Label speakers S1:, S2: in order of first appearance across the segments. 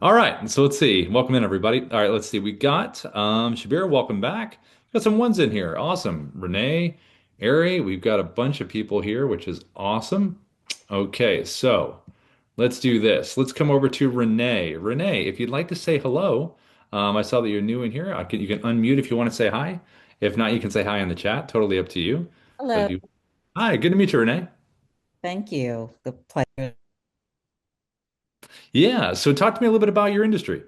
S1: All right, so let's see. Welcome in, everybody. All right, let's see. We got Shabir, welcome back. Got some ones in here. Awesome. Renee, Ari, we've got a bunch of people here, which is awesome. Okay, so let's do this. Let's come over to Renee. Renee, if you'd like to say hello, I saw that you're new in here. You can unmute if you want to say hi. If not, you can say hi in the chat. Totally up to you. But
S2: Hello.
S1: if you, hi, good to meet you, Renee.
S2: Thank you. The pleasure.
S1: Yeah, so talk to me a little bit about your industry.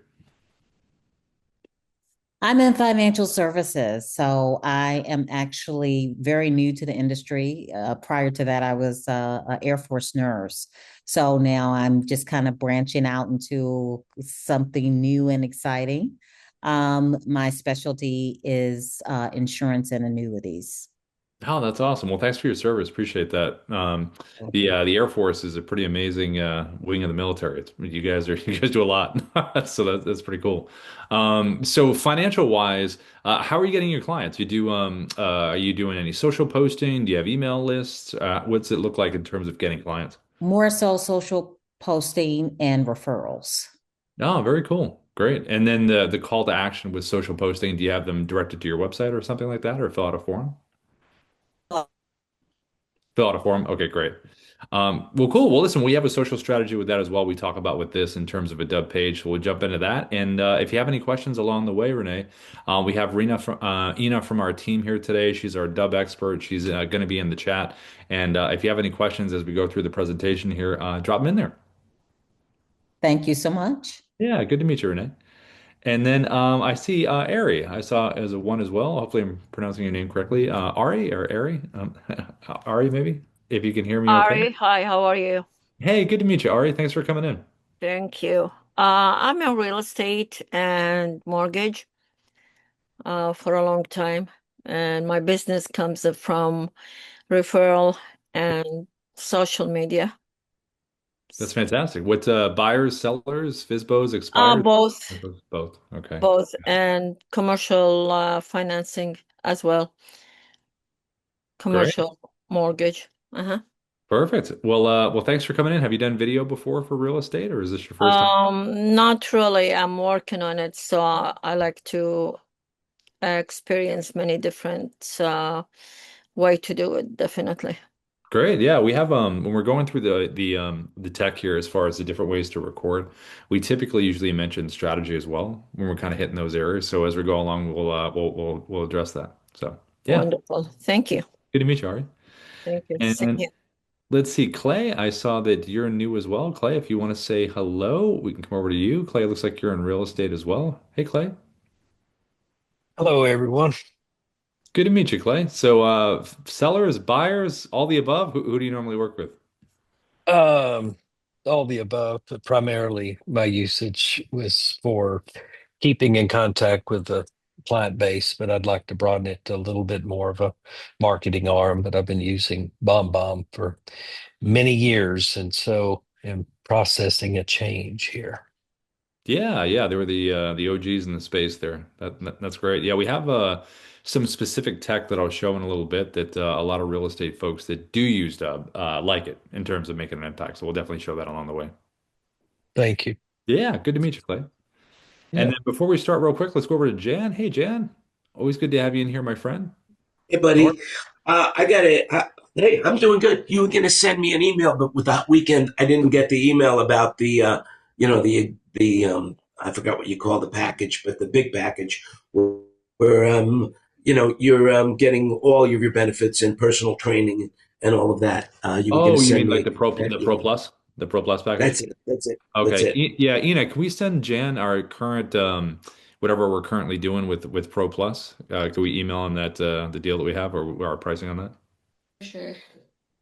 S2: I'm in financial services, so I am actually very new to the industry. Prior to that, I was an Air Force nurse. So now I'm just kind of branching out into something new and exciting. My specialty is insurance and annuities.
S1: Oh, that's awesome. Well, thanks for your service. Appreciate that. The Air Force is a pretty amazing wing of the military. You guys do a lot, so that's pretty cool. So financial wise, how are you getting your clients? Are you doing any social posting? Do you have email lists? What's it look like in terms of getting clients?
S2: More so social posting and referrals.
S1: Oh, very cool. Great. And then the call to action with social posting, do you have them directed to your website or something like that, or fill out a form? Fill out a form. Okay, great. Well, cool. Well, listen, we have a social strategy with that as well. We talk about with this in terms of a Dubb page. So we'll jump into that. And if you have any questions along the way, Renee, we have Ina from our team here today. She's our Dubb expert. She's going to be in the chat. And if you have any questions as we go through the presentation here, drop them in there.
S2: Thank you so much.
S1: Yeah, good to meet you, Renee. And then I see Ari. I saw as a one as well. Hopefully, I'm pronouncing your name correctly. Ari or Ari? Ari, maybe. If you can hear me, okay.
S3: Ari, hi, how are you?
S1: Hey, good to meet you, Ari. Thanks for coming in.
S3: Thank you. I'm in real estate and mortgage for a long time, and my business comes from referral and social media.
S1: That's fantastic. What buyers, sellers, FISBOs, expires?
S3: Both,
S1: Both. Okay.
S3: both, and commercial financing as well,
S1: Great.
S3: commercial mortgage. Uh-huh.
S1: Perfect. Well, thanks for coming in. Have you done video before for real estate, or is this your first time?
S3: Not really. I'm working on it, so I like to experience many different way to do it, definitely.
S1: Great. Yeah, we have when we're going through the tech here as far as the different ways to record, we typically usually mention strategy as well when we're kind of hitting those areas. So as we go along, we'll address that. So yeah,
S3: Wonderful. Thank you.
S1: good to meet you, Ari.
S3: Thank you. Same
S1: And
S3: here.
S1: let's see, Clay, I saw that you're new as well. Clay, if you want to say hello, we can come over to you. Clay, looks like you're in real estate as well. Hey, Clay.
S4: Hello, everyone.
S1: Good to meet you, Clay. So, sellers, buyers, all the above. Who do you normally work with?
S4: Um, all the above, but primarily my usage was for keeping in contact with the client base, but I'd like to broaden it to a little bit more of a marketing arm. But I've been using BombBomb for many years, and so am processing a change here.
S1: Yeah, yeah, they were the OGs in the space there. That's great. Yeah, we have some specific tech that I'll show in a little bit that a lot of real estate folks that do use Dubb like it in terms of making an impact. So we'll definitely show that along the way.
S4: Thank you.
S1: Yeah, good to meet you, Clay. And
S4: Yeah.
S1: then before we start real quick, let's go over to Jan. Hey, Jan. Always good to have you in here, my friend.
S5: Hey,
S1: How are
S5: buddy. I got it. Hey, I'm doing good. You were going to send me an email, but with that weekend, I didn't get the email about I forgot what you call the package, but the big package where you're getting all of your benefits and personal training and all of that. You were going to
S1: Oh, you
S5: send
S1: mean
S5: me
S1: like
S5: that
S1: The Pro
S5: email.
S1: Plus? The Pro Plus package?
S5: That's it. That's it. That's
S1: Okay.
S5: it.
S1: Yeah, Ina, can we send Jan our current whatever we're currently doing with Pro Plus? Can we email him that the deal that we have or our pricing on that?
S3: Sure.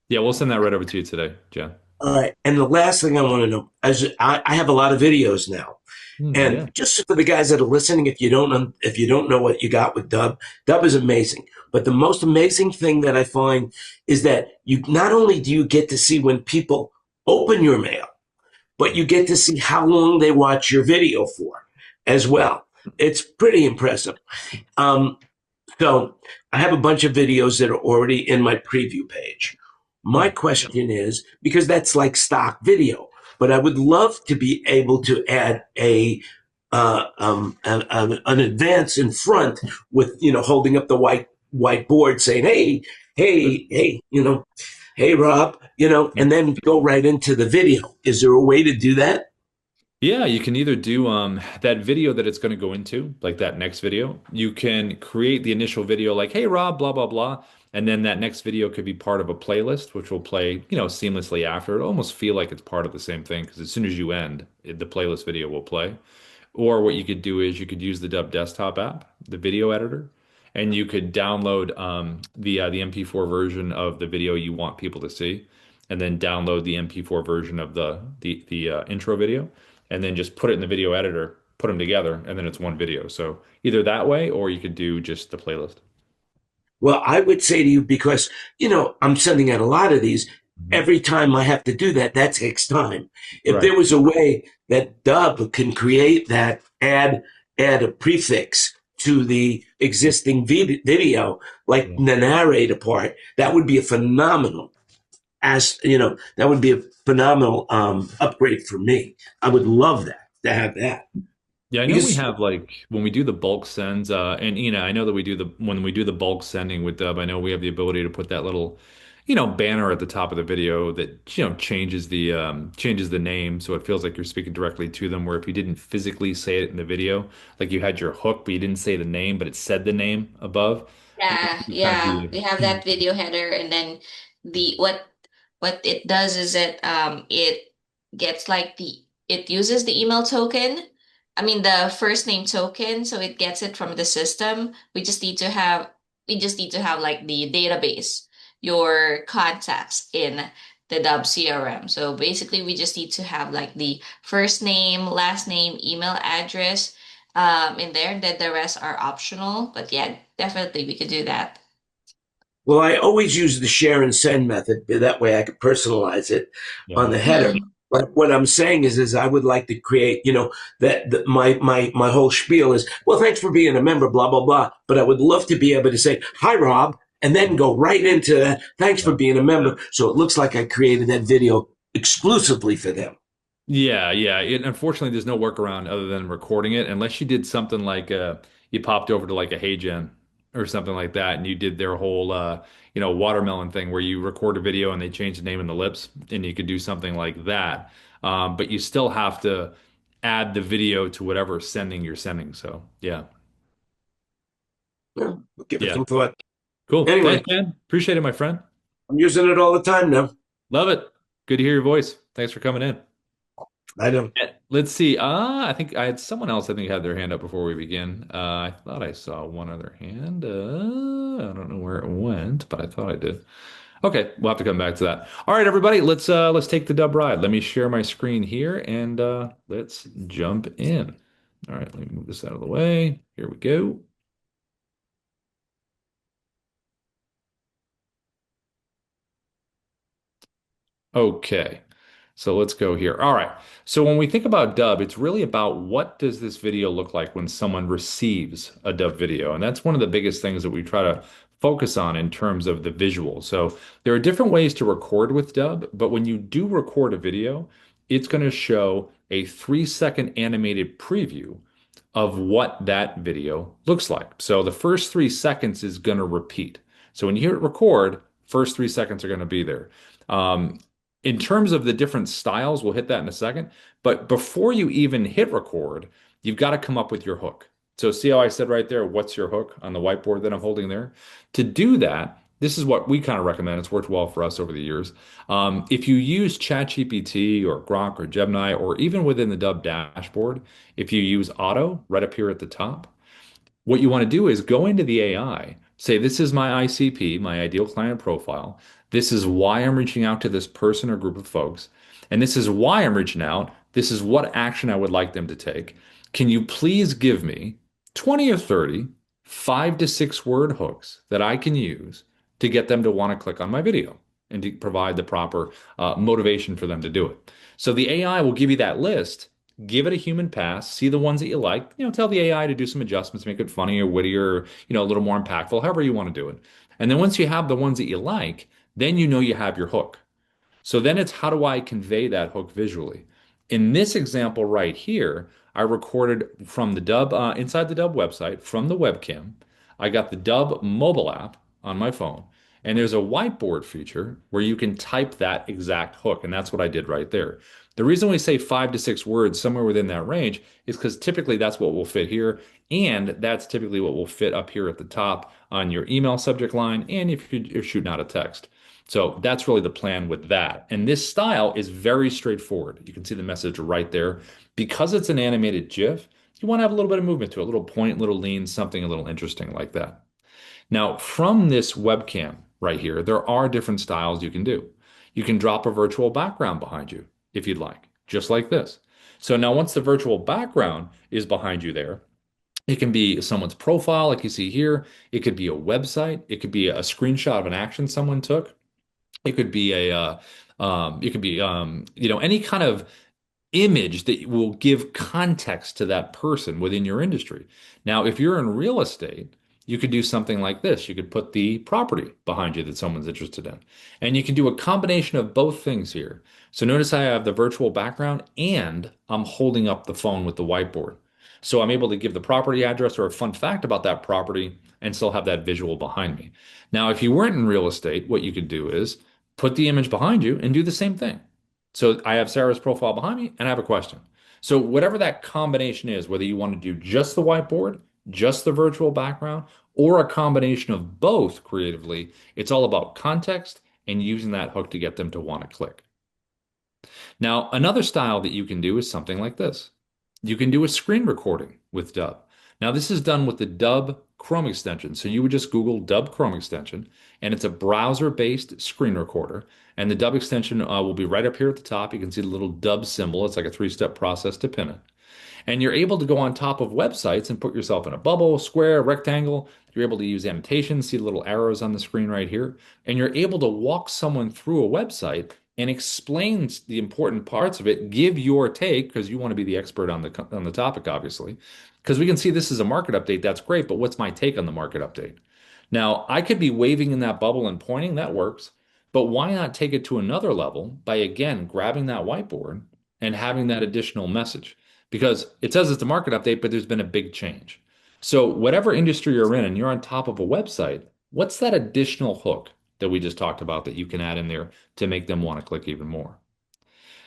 S1: Yeah, we'll send that right over to you today, Jan.
S5: All right. And the last thing I want to know, is I have a lot of videos now.
S1: Yeah.
S5: And just for the guys that are listening, if you don't know what you got with Dubb, Dubb is amazing. But the most amazing thing that I find is that you not only do you get to see when people open your mail, but you get to see how long they watch your video for as well. It's pretty impressive. Um, so I have a bunch of videos that are already in my preview page. My question is, because that's like stock video, but I would love to be able to add an advance in front with, holding up the whiteboard saying, hey, hey, Rob, and then go right into the video. Is there a way to do that?
S1: Yeah, you can either do that video that it's going to go into, like that next video. You can create the initial video like, "Hey Rob, blah blah blah," and then that next video could be part of a playlist, which will play, seamlessly after. It'll almost feel like it's part of the same thing because as soon as you end, the playlist video will play. Or what you could do is you could use the Dubb desktop app, the video editor, and you could download the MP4 version of the video you want people to see, and then download the MP4 version of the intro video, and then just put it in the video editor, put them together, and then it's one video. So either that way, or you could do just the playlist.
S5: Well, I would say to you, because, I'm sending out a lot of these.
S1: Mhm.
S5: Every time I have to do that, that takes time. If
S1: Right.
S5: there was a way that Dubb can create that, add a prefix to the existing video, like
S1: Yeah.
S5: the narrator part, that would be a phenomenal, that would be a phenomenal upgrade for me. I would love that, to have that.
S1: Yeah, I know we
S5: Because
S1: have like when we do the bulk sends, and I know that we do the when we do the bulk sending with Dubb, I know we have the ability to put that little, banner at the top of the video that, changes the name so it feels like you're speaking directly to them. Where if you didn't physically say it in the video, like you had your hook, but you didn't say the name, but it said the name above,
S6: Yeah,
S1: you have
S6: yeah.
S1: the
S6: We have that video header, and then the what it does is it gets like it uses the email token. I mean the first name token, so it gets it from the system. We just need to have like the database, your contacts in the Dubb CRM. So basically we just need to have like the first name, last name, email address in there. Then the rest are optional. But yeah, definitely we could do that.
S5: Well, I always use the share and send method. That way I could personalize it
S1: yeah.
S5: on the header.
S6: Mhm.
S5: But what I'm saying is I would like to create, that my whole spiel is, well, thanks for being a member, blah, blah, blah. But I would love to be able to say, hi, Rob, and then go right into that. Thanks for being a member. So it looks like I created that video exclusively for them.
S1: Yeah, yeah. Unfortunately, there's no workaround other than recording it, unless you did something like you popped over to like a Hey Gen or something like that, and you did their whole watermelon thing where you record a video and they change the name in the lips, and you could do something like that. But you still have to add the video to whatever sending you're sending. So yeah,
S5: Yeah, we'll give it
S1: yeah,
S5: some thought.
S1: cool.
S5: Anyway,
S1: Thanks, man. Appreciate it, my friend.
S5: I'm using it all the time now.
S1: Love it. Good to hear your voice. Thanks for coming in.
S5: I don't.
S1: Let's see. I think I had someone else, I think, had their hand up before we begin. I thought I saw one other hand. I don't know where it went, but I thought I did. Okay, we'll have to come back to that. All right, everybody, let's take the Dubb ride. Let me share my screen here and let's jump in. All right, let me move this out of the way. Here we go. Okay, so let's go here. All right. So when we think about Dubb, it's really about what does this video look like when someone receives a Dubb video? And that's one of the biggest things that we try to focus on in terms of the visual. So there are different ways to record with Dubb, but when you do record a video, it's going to show a 3-second animated preview of what that video looks like. So the first 3 seconds is going to repeat. So when you hear it record, first 3 seconds are going to be there. In terms of the different styles, we'll hit that in a second. But before you even hit record, you've got to come up with your hook. So see how I said right there, what's your hook on the whiteboard that I'm holding there? To do that, this is what we kind of recommend. It's worked well for us over the years. If you use ChatGPT or Grok or Gemini, or even within the Dubb dashboard, if you use Auto right up here at the top, what you want to do is go into the AI, say, this is my ICP, my ideal client profile. This is why I'm reaching out to this person or group of folks. And this is why I'm reaching out. This is what action I would like them to take. Can you please give me 20 or 30 5 to 6 word hooks that I can use to get them to want to click on my video and to provide the proper motivation for them to do it? So the AI will give you that list, give it a human pass, see the ones that you like, tell the AI to do some adjustments, make it funny or witty or, a little more impactful, however you want to do it. And then once you have the ones that you like, then you know you have your hook. So then it's how do I convey that hook visually? In this example right here, I recorded from the Dubb inside the Dubb website from the webcam. I got the Dubb mobile app on my phone, and there's a whiteboard feature where you can type that exact hook, and that's what I did right there. The reason we say 5 to 6 words somewhere within that range is because typically that's what will fit here, and that's typically what will fit up here at the top on your email subject line, and if you're shooting out a text. So that's really the plan with that. And this style is very straightforward. You can see the message right there. Because it's an animated GIF, you want to have a little bit of movement to it, a little point, little lean, something a little interesting like that. Now, from this webcam right here, there are different styles you can do. You can drop a virtual background behind you if you'd like, just like this. So now once the virtual background is behind you there, it can be someone's profile, like you see here. It could be a website. It could be a screenshot of an action someone took. It could be any kind of image that will give context to that person within your industry. Now, if you're in real estate, you could do something like this. You could put the property behind you that someone's interested in. And you can do a combination of both things here. So notice I have the virtual background and I'm holding up the phone with the whiteboard. So I'm able to give the property address or a fun fact about that property and still have that visual behind me. Now, if you weren't in real estate, what you could do is put the image behind you and do the same thing. So I have Sarah's profile behind me and I have a question. So whatever that combination is, whether you want to do just the whiteboard, just the virtual background, or a combination of both creatively, it's all about context and using that hook to get them to want to click. Now, another style that you can do is something like this. You can do a screen recording with Dubb. Now, this is done with the Dubb Chrome extension. So you would just Google Dubb Chrome extension, and it's a browser-based screen recorder. And the Dubb extension will be right up here at the top. You can see the little Dubb symbol. It's like a three-step process to pin it. And you're able to go on top of websites and put yourself in a bubble, square, rectangle. You're able to use annotations, see the little arrows on the screen right here. And you're able to walk someone through a website and explain the important parts of it, give your take, because you want to be the expert on the topic, obviously. Because we can see this is a market update, that's great, but what's my take on the market update? Now, I could be waving in that bubble and pointing, that works. But why not take it to another level by again grabbing that whiteboard and having that additional message? Because it says it's a market update, but there's been a big change. So, whatever industry you're in and you're on top of a website, what's that additional hook that we just talked about that you can add in there to make them want to click even more?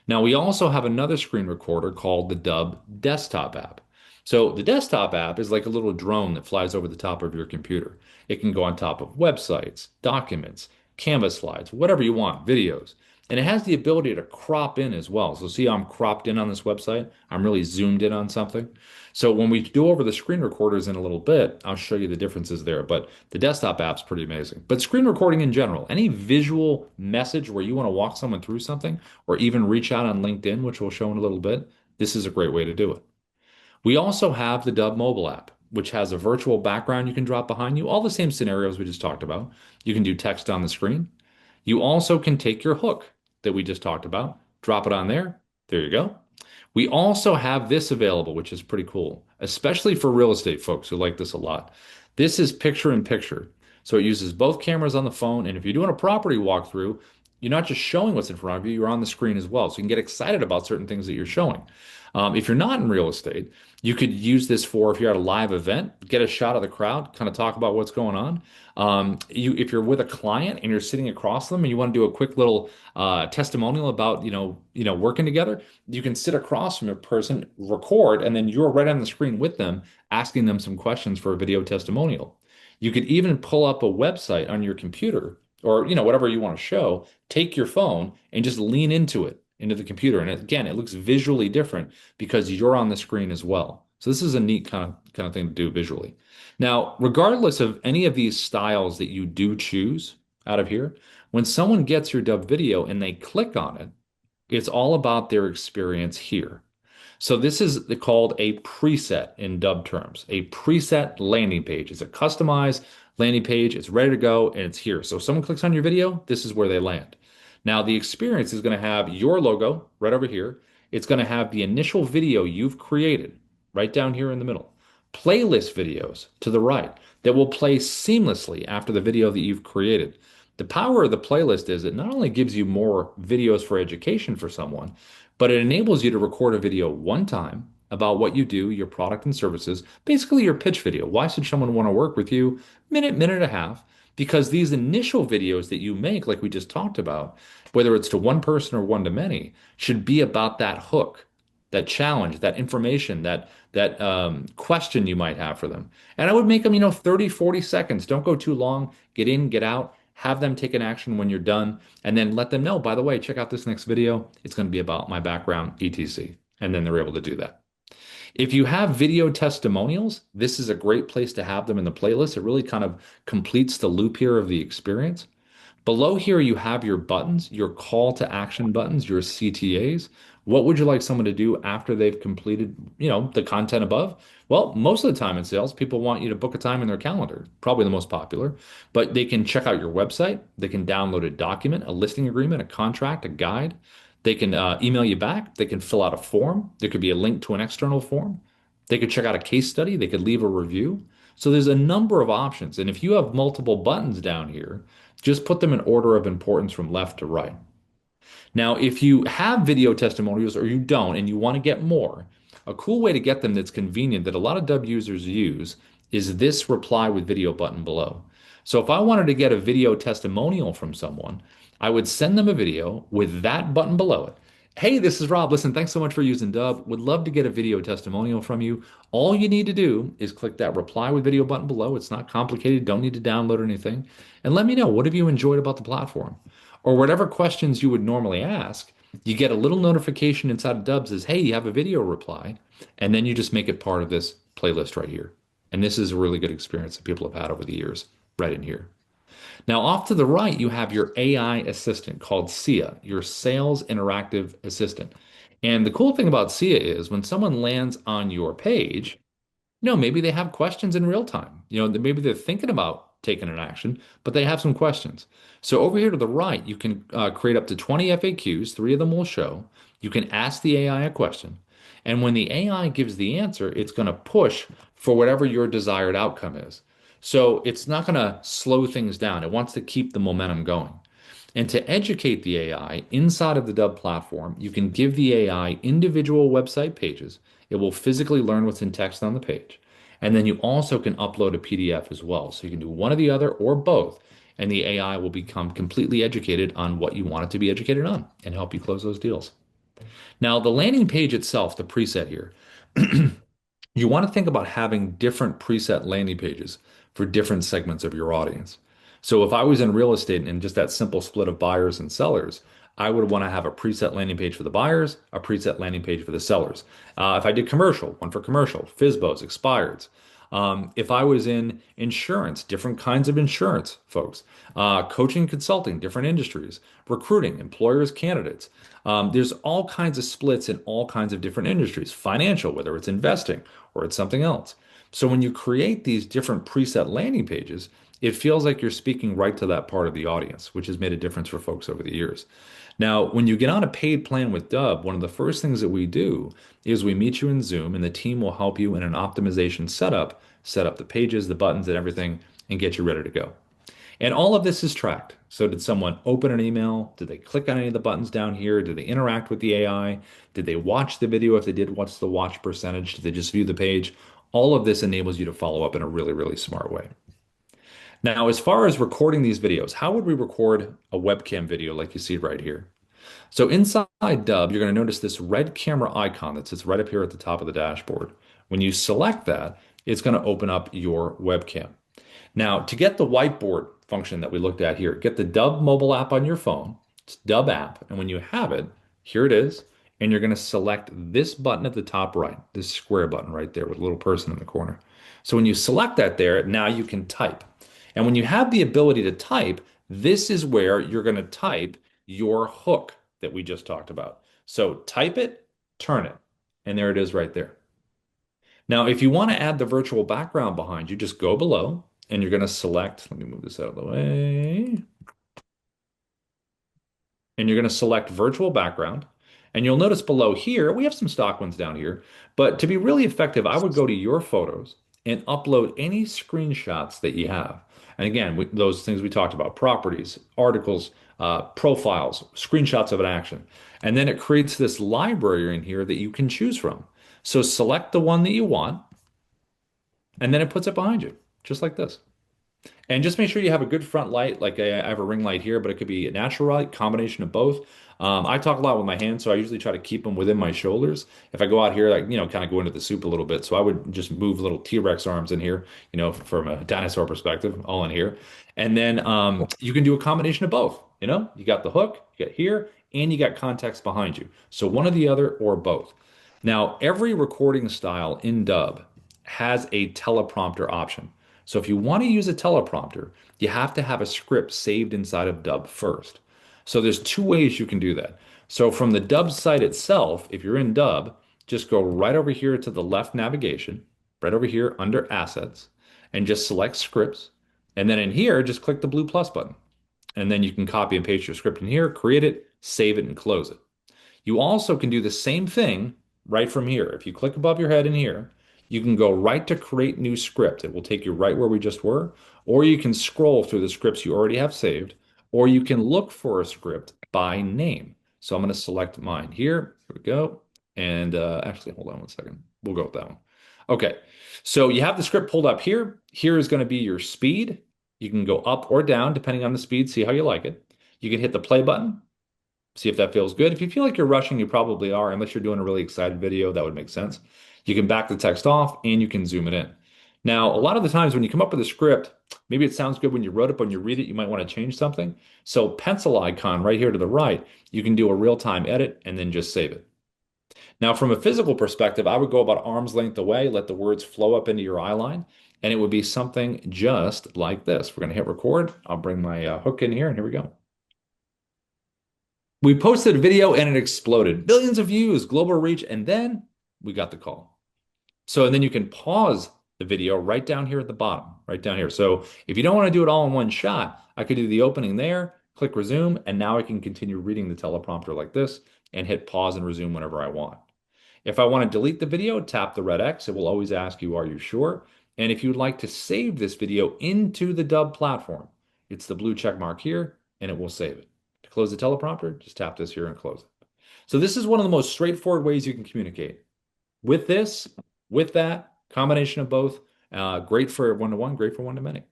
S1: Now, we also have another screen recorder called the Dubb desktop app. So, the desktop app is like a little drone that flies over the top of your computer. It can go on top of websites, documents, Canvas slides, whatever you want, videos. And it has the ability to crop in as well. So, see how I'm cropped in on this website? I'm really zoomed in on something. So, when we do over the screen recorders in a little bit, I'll show you the differences there. But the desktop app's pretty amazing. But screen recording in general, any visual message where you want to walk someone through something, or even reach out on LinkedIn, which we'll show in a little bit, this is a great way to do it. We also have the Dubb mobile app, which has a virtual background you can drop behind you, all the same scenarios we just talked about. You can do text on the screen. You also can take your hook that we just talked about, drop it on there. There you go. We also have this available, which is pretty cool, especially for real estate folks who like this a lot. This is picture in picture. So it uses both cameras on the phone. And if you're doing a property walkthrough, you're not just showing what's in front of you, you're on the screen as well. So you can get excited about certain things that you're showing. If you're not in real estate, you could use this for if you're at a live event, get a shot of the crowd, kind of talk about what's going on. If you're with a client and you're sitting across them and you want to do a quick little testimonial about working together, you can sit across from a person, record, and then you're right on the screen with them, asking them some questions for a video testimonial. You could even pull up a website on your computer or whatever you want to show, take your phone and just lean into the computer. And again, it looks visually different because you're on the screen as well. So this is a neat kind of thing to do visually. Now, regardless of any of these styles that you do choose out of here, when someone gets your Dubb video and they click on it, it's all about their experience here. So this is called a preset in Dubb terms, a preset landing page. It's a customized landing page. It's ready to go and it's here. So if someone clicks on your video, this is where they land. Now the experience is going to have your logo right over here. It's going to have the initial video you've created right down here in the middle. Playlist videos to the right that will play seamlessly after the video that you've created. The power of the playlist is it not only gives you more videos for education for someone, but it enables you to record a video one time about what you do, your product and services, basically your pitch video. Why should someone want to work with you? Minute, minute and a half. Because these initial videos that you make, like we just talked about, whether it's to one person or one to many, should be about that hook, that challenge, that information, that question you might have for them. And I would make them, 30, 40 seconds. Don't go too long. Get in, get out, have them take an action when you're done, and then let them know, by the way, check out this next video. It's going to be about my background, etc. And then they're able to do that. If you have video testimonials, this is a great place to have them in the playlist. It really kind of completes the loop here of the experience. Below here, you have your buttons, your call to action buttons, your CTAs. What would you like someone to do after they've completed, the content above? Well, most of the time in sales, people want you to book a time in their calendar, probably the most popular, but they can check out your website. They can download a document, a listing agreement, a contract, a guide. They can email you back. They can fill out a form. There could be a link to an external form. They could check out a case study. They could leave a review. So there's a number of options. And if you have multiple buttons down here, just put them in order of importance from left to right. Now, if you have video testimonials or you don't and you want to get more, a cool way to get them that's convenient that a lot of Dubb users use is this reply with video button below. So if I wanted to get a video testimonial from someone, I would send them a video with that button below it. Hey, this is Rob. Listen, thanks so much for using Dubb. Would love to get a video testimonial from you. All you need to do is click that reply with video button below. It's not complicated. Don't need to download anything. And let me know, what have you enjoyed about the platform? Or whatever questions you would normally ask, you get a little notification inside of Dubb says, hey, you have a video reply. And then you just make it part of this playlist right here. And this is a really good experience that people have had over the years right in here. Now, off to the right, you have your AI assistant called Sia, your sales interactive assistant. And the cool thing about Sia is when someone lands on your page, maybe they have questions in real time. Maybe they're thinking about taking an action, but they have some questions. So over here to the right, you can create up to 20 FAQs. 3 of them will show. You can ask the AI a question. And when the AI gives the answer, it's going to push for whatever your desired outcome is. So it's not going to slow things down. It wants to keep the momentum going. And to educate the AI inside of the Dubb platform, you can give the AI individual website pages. It will physically learn what's in text on the page. And then you also can upload a PDF as well. So you can do one or the other or both. And the AI will become completely educated on what you want it to be educated on and help you close those deals. Now, the landing page itself, the preset here, you want to think about having different preset landing pages for different segments of your audience. So if I was in real estate and just that simple split of buyers and sellers, I would want to have a preset landing page for the buyers, a preset landing page for the sellers. If I did commercial, one for commercial, FSBOs, expireds. If I was in insurance, different kinds of insurance folks, coaching, consulting, different industries, recruiting, employers, candidates. There's all kinds of splits in all kinds of different industries, financial, whether it's investing or it's something else. So when you create these different preset landing pages, it feels like you're speaking right to that part of the audience, which has made a difference for folks over the years. Now, when you get on a paid plan with Dubb, one of the first things that we do is we meet you in Zoom and the team will help you in an optimization setup, set up the pages, the buttons and everything, and get you ready to go. And all of this is tracked. So did someone open an email? Did they click on any of the buttons down here? Did they interact with the AI? Did they watch the video? If they did, what's the watch percentage? Did they just view the page? All of this enables you to follow up in a really, really smart way. Now, as far as recording these videos, how would we record a webcam video like you see right here? So inside Dubb, you're going to notice this red camera icon that sits right up here at the top of the dashboard. When you select that, it's going to open up your webcam. Now, to get the whiteboard function that we looked at here, get the Dubb mobile app on your phone. It's Dubb app. And when you have it, here it is. And you're going to select this button at the top right, this square button right there with a little person in the corner. So when you select that there, now you can type. And when you have the ability to type, this is where you're going to type your hook that we just talked about. So type it, turn it, and there it is right there. Now, if you want to add the virtual background behind you, just go below and you're going to select, let me move this out of the way. And you're going to select virtual background. And you'll notice below here, we have some stock ones down here, but to be really effective, I would go to your photos and upload any screenshots that you have. And again, those things we talked about, properties, articles, profiles, screenshots of an action. And then it creates this library in here that you can choose from. So select the one that you want, and then it puts it behind you, just like this. And just make sure you have a good front light. Like I have a ring light here, but it could be a natural light, combination of both. I talk a lot with my hands, so I usually try to keep them within my shoulders. If I go out here, like, kind of go into the soup a little bit. So I would just move little T-Rex arms in here, from a dinosaur perspective, all in here. And then you can do a combination of both. You got the hook, you got here, and you got context behind you. So one or the other or both. Now, every recording style in Dubb has a teleprompter option. So if you want to use a teleprompter, you have to have a script saved inside of Dubb first. So there's two ways you can do that. So from the Dubb site itself, if you're in Dubb, just go right over here to the left navigation, right over here under Assets, and just select Scripts. And then in here, just click the blue plus button. And then you can copy and paste your script in here, create it, save it, and close it. You also can do the same thing right from here. If you click above your head in here, you can go right to create new script. It will take you right where we just were, or you can scroll through the scripts you already have saved, or you can look for a script by name. So I'm going to select mine here. Here we go. And actually, hold on one second. We'll go with that one. Okay. So you have the script pulled up here. Here is going to be your speed. You can go up or down depending on the speed, see how you like it. You can hit the play button. See if that feels good. If you feel like you're rushing, you probably are, unless you're doing a really excited video, that would make sense. You can back the text off and you can zoom it in. Now, a lot of the times when you come up with a script, maybe it sounds good when you wrote it, but when you read it, you might want to change something. So pencil icon right here to the right, you can do a real-time edit and then just save it. Now, from a physical perspective, I would go about arm's length away, let the words flow up into your eye line, and it would be something just like this. We're going to hit record. I'll bring my hook in here, and here we go. We posted a video and it exploded. Billions of views, global reach, and then we got the call. So, and then you can pause the video right down here at the bottom, right down here. So if you don't want to do it all in one shot, I could do the opening there, click resume, and now I can continue reading the teleprompter like this and hit pause and resume whenever I want. If I want to delete the video, tap the red X. It will always ask you, are you sure? And if you'd like to save this video into the Dubb platform, it's the blue check mark here, and it will save it. To close the teleprompter, just tap this here and close it. So this is one of the most straightforward ways you can communicate. With this, with that, combination of both, great for one-to-one, great for one-to-many.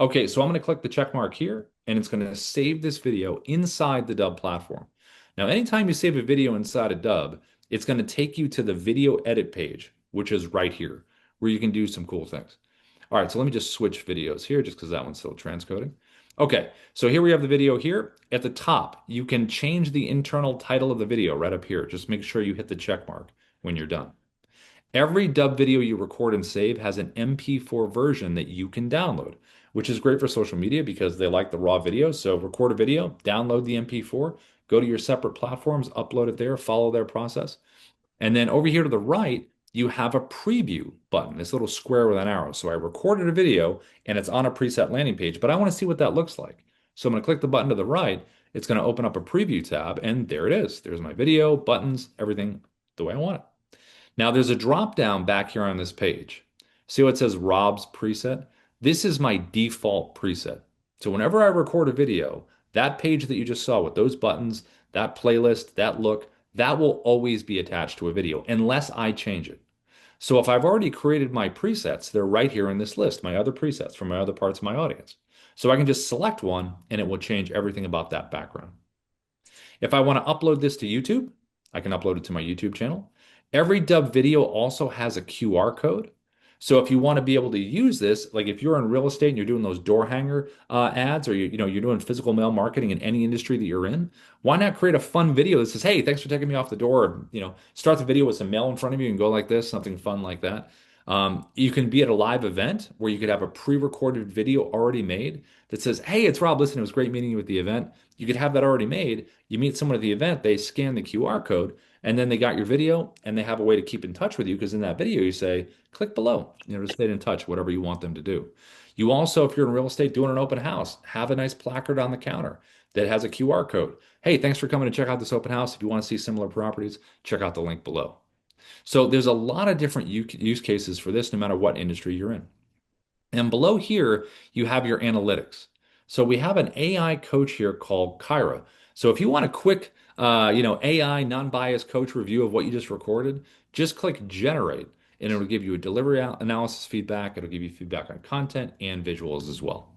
S1: Okay, so I'm going to click the check mark here, and it's going to save this video inside the Dubb platform. Now, anytime you save a video inside of Dubb, it's going to take you to the video edit page, which is right here, where you can do some cool things. All right, so let me just switch videos here, just because that one's still transcoding. Okay, so here we have the video here. At the top, you can change the internal title of the video right up here. Just make sure you hit the check mark when you're done. Every Dubb video you record and save has an MP4 version that you can download, which is great for social media because they like the raw video. So record a video, download the MP4, go to your separate platforms, upload it there, follow their process. And then over here to the right, you have a preview button, this little square with an arrow. So I recorded a video and it's on a preset landing page, but I want to see what that looks like. So I'm going to click the button to the right. It's going to open up a preview tab, and there it is. There's my video, buttons, everything the way I want it. Now there's a drop down back here on this page. See what it says Rob's preset? This is my default preset. So whenever I record a video, that page that you just saw with those buttons, that playlist, that look, that will always be attached to a video unless I change it. So if I've already created my presets, they're right here in this list, my other presets from my other parts of my audience. So I can just select one and it will change everything about that background. If I want to upload this to YouTube, I can upload it to my YouTube channel. Every Dubb video also has a QR code. So if you want to be able to use this, like if you're in real estate and you're doing those door hanger ads, or you're doing physical mail marketing in any industry that you're in, why not create a fun video that says, "Hey, thanks for taking me off the door." Start the video with some mail in front of you and go like this, something fun like that. You can be at a live event where you could have a pre-recorded video already made that says, "Hey, it's Rob. Listen, it was great meeting you at the event." You could have that already made. You meet someone at the event, they scan the QR code, and then they got your video, and they have a way to keep in touch with you because in that video you say, click below, to stay in touch, whatever you want them to do. You also, if you're in real estate doing an open house, have a nice placard on the counter that has a QR code. Hey, thanks for coming to check out this open house. If you want to see similar properties, check out the link below. So there's a lot of different use cases for this, no matter what industry you're in. And below here, you have your analytics. So we have an AI coach here called Kyra. So if you want a quick, AI non-biased coach review of what you just recorded, just click generate and it'll give you a delivery analysis feedback. It'll give you feedback on content and visuals as well.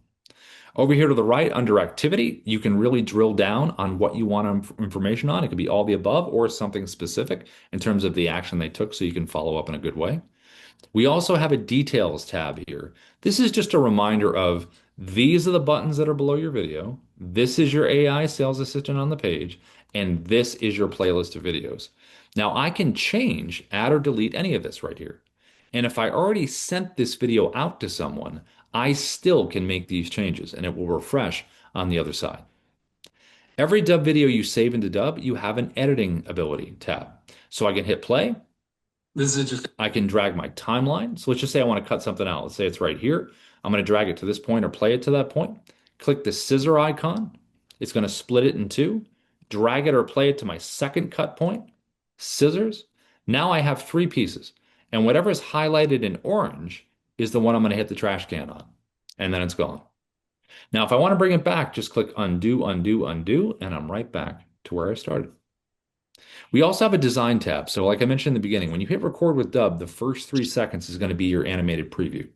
S1: Over here to the right under activity, you can really drill down on what you want information on. It could be all the above or something specific in terms of the action they took so you can follow up in a good way. We also have a details tab here. This is just a reminder of these are the buttons that are below your video. This is your AI sales assistant on the page, and this is your playlist of videos. Now I can change, add or delete any of this right here. And if I already sent this video out to someone, I still can make these changes and it will refresh on the other side. Every Dubb video you save into Dubb, you have an editing ability tab. So I can hit play. I can drag my timeline. So let's just say I want to cut something out. Let's say it's right here. I'm going to drag it to this point or play it to that point. Click the scissor icon. It's going to split it in two. Drag it or play it to my second cut point. Scissors. Now I have three pieces. And whatever is highlighted in orange is the one I'm going to hit the trash can on. And then it's gone. Now, if I want to bring it back, just click undo, undo, undo, and I'm right back to where I started. We also have a design tab. So like I mentioned in the beginning, when you hit record with Dubb, the first 3 seconds is going to be your animated preview.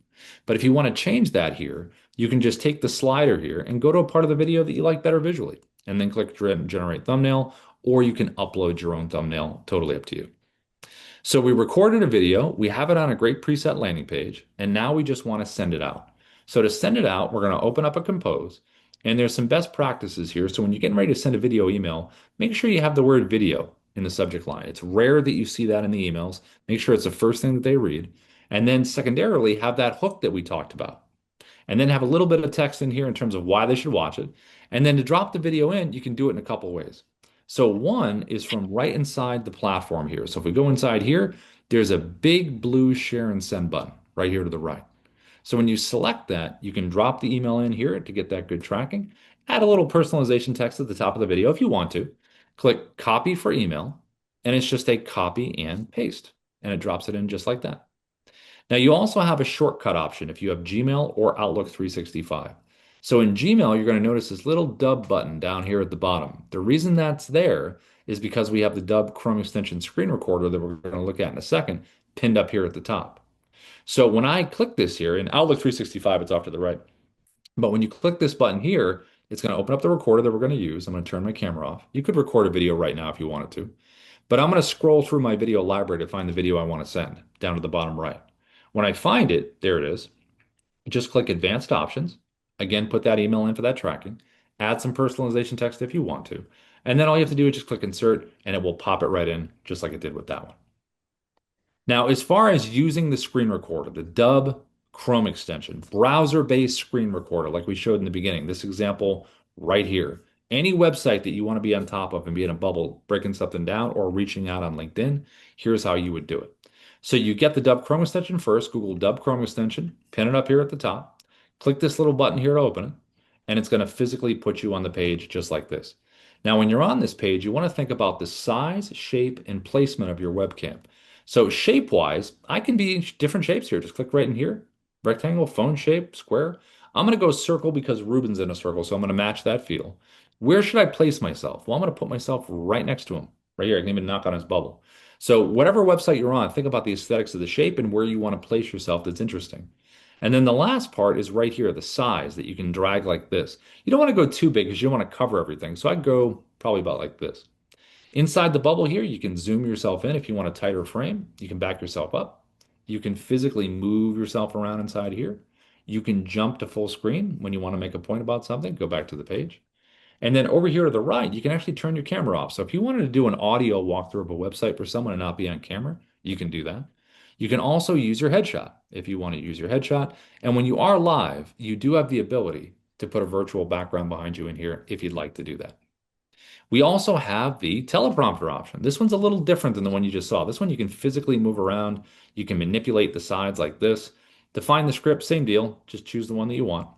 S1: But if you want to change that here, you can just take the slider here and go to a part of the video that you like better visually, and then click generate thumbnail, or you can upload your own thumbnail, totally up to you. So we recorded a video, we have it on a great preset landing page, and now we just want to send it out. So to send it out, we're going to open up a compose, and there's some best practices here. So when you're getting ready to send a video email, make sure you have the word video in the subject line. It's rare that you see that in the emails. Make sure it's the first thing that they read. And then secondarily, have that hook that we talked about. And then have a little bit of text in here in terms of why they should watch it. And then to drop the video in, you can do it in a couple ways. So one is from right inside the platform here. So if we go inside here, there's a big blue share and send button right here to the right. So when you select that, you can drop the email in here to get that good tracking. Add a little personalization text at the top of the video if you want to. Click copy for email, and it's just a copy and paste, and it drops it in just like that. Now you also have a shortcut option if you have Gmail or Outlook 365. So in Gmail, you're going to notice this little Dubb button down here at the bottom. The reason that's there is because we have the Dubb Chrome extension screen recorder that we're going to look at in a second pinned up here at the top. So when I click this here in Outlook 365, it's off to the right. But when you click this button here, it's going to open up the recorder that we're going to use. I'm going to turn my camera off. You could record a video right now if you wanted to. But I'm going to scroll through my video library to find the video I want to send down to the bottom right. When I find it, there it is. Just click Advanced Options. Again, put that email in for that tracking. Add some personalization text if you want to. And then all you have to do is just click Insert, and it will pop it right in, just like it did with that one. Now, as far as using the screen recorder, the Dubb Chrome extension, browser-based screen recorder, like we showed in the beginning, this example right here. Any website that you want to be on top of and be in a bubble, breaking something down or reaching out on LinkedIn, here's how you would do it. So you get the Dubb Chrome extension first, Google Dubb Chrome extension, pin it up here at the top, click this little button here to open it, and it's going to physically put you on the page just like this. Now, when you're on this page, you want to think about the size, shape, and placement of your webcam. So shape-wise, I can be different shapes here. Just click right in here. Rectangle, phone shape, square. I'm going to go circle because Ruben's in a circle, so I'm going to match that feel. Where should I place myself? Well, I'm going to put myself right next to him. Right here, I can even knock on his bubble. So whatever website you're on, think about the aesthetics of the shape and where you want to place yourself that's interesting. And then the last part is right here, the size that you can drag like this. You don't want to go too big because you don't want to cover everything. So I'd go probably about like this. Inside the bubble here, you can zoom yourself in if you want a tighter frame. You can back yourself up. You can physically move yourself around inside here. You can jump to full screen when you want to make a point about something. Go back to the page. And then over here to the right, you can actually turn your camera off. So if you wanted to do an audio walkthrough of a website for someone and not be on camera, you can do that. You can also use your headshot if you want to use your headshot. And when you are live, you do have the ability to put a virtual background behind you in here if you'd like to do that. We also have the teleprompter option. This one's a little different than the one you just saw. This one you can physically move around. You can manipulate the sides like this. To find the script, same deal. Just choose the one that you want.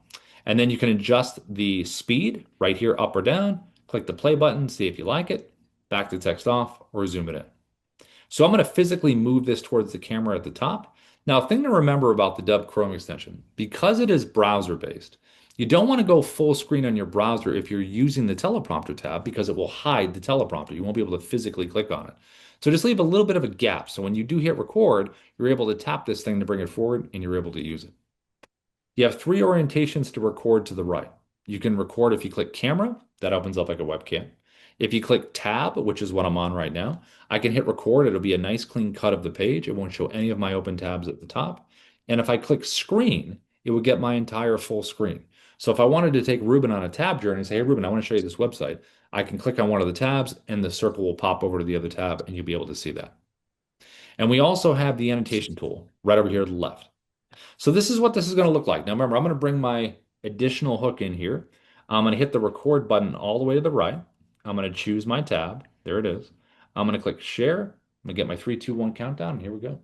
S1: And then you can adjust the speed right here, up or down. Click the play button, see if you like it. Back the text off or zoom it in. So I'm going to physically move this towards the camera at the top. Now, a thing to remember about the Dubb Chrome extension, because it is browser based, you don't want to go full screen on your browser if you're using the teleprompter tab because it will hide the teleprompter. You won't be able to physically click on it. So just leave a little bit of a gap. So when you do hit record, you're able to tap this thing to bring it forward and you're able to use it. You have three orientations to record to the right. You can record if you click camera, that opens up like a webcam. If you click tab, which is what I'm on right now, I can hit record. It'll be a nice clean cut of the page. It won't show any of my open tabs at the top. And if I click screen, it would get my entire full screen. So if I wanted to take Ruben on a tab journey and say, hey, Ruben, I want to show you this website, I can click on one of the tabs and the circle will pop over to the other tab and you'll be able to see that. And we also have the annotation tool right over here to the left. So this is what this is going to look like. Now remember, I'm going to bring my additional hook in here. I'm going to hit the record button all the way to the right. I'm going to choose my tab. There it is. I'm going to click share. I'm going to get my 3, 2, 1 countdown. And here we go.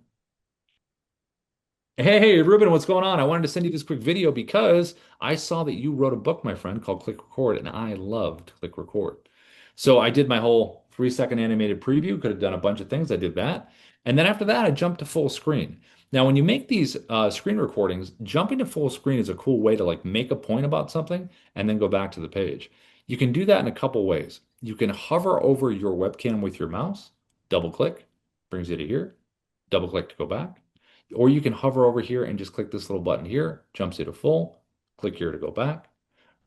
S1: Hey, Ruben, what's going on? I wanted to send you this quick video because I saw that you wrote a book, my friend, called Click Record, and I loved Click Record. So I did my whole 3-second animated preview, could have done a bunch of things. I did that. And then after that, I jumped to full screen. Now, when you make these screen recordings, jumping to full screen is a cool way to like make a point about something and then go back to the page. You can do that in a couple ways. You can hover over your webcam with your mouse, double click, brings you to here, double click to go back. Or you can hover over here and just click this little button here, jumps you to full, click here to go back.